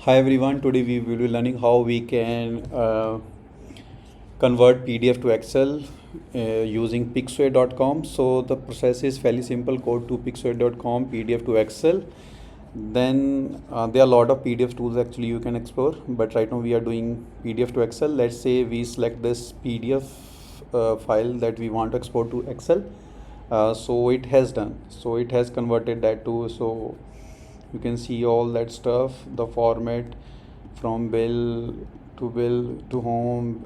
Hi everyone, today we will be learning how we can convert PDF to Excel using Pixoate.com. So the process is fairly simple. Go to Pixoate.com, PDF to Excel. Then there are a lot of PDF tools actually you can explore, but right now we are doing PDF to Excel. Let's say we select this PDF file that we want to export to Excel. So it has done. So it has converted that to, so you can see all that stuff, the format from bill to home,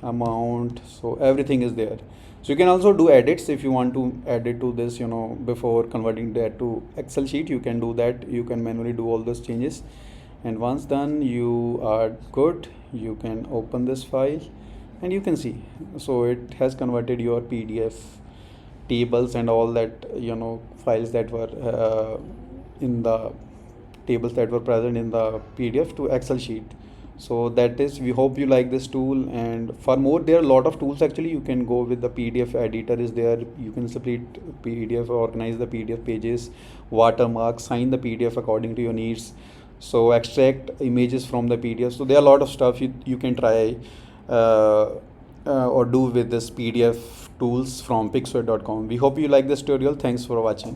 amount, so everything is there. So you can also do edits if you want to edit to this, before converting that to Excel sheet. You can do that, you can manually do all those changes, and once done you are good. You can open this file and you can see, so it has converted your PDF tables and all that, files that were in the tables that were present in the PDF to Excel sheet. So that is, we hope you like this tool, and for more there are a lot of tools actually. You can go with the PDF editor is there. You can split PDF, organize the PDF pages, watermark, sign the PDF according to your needs, so extract images from the PDF. So there are a lot of stuff you can try or do with this PDF tools from Pixoate.com. We hope you like this tutorial. Thanks for watching.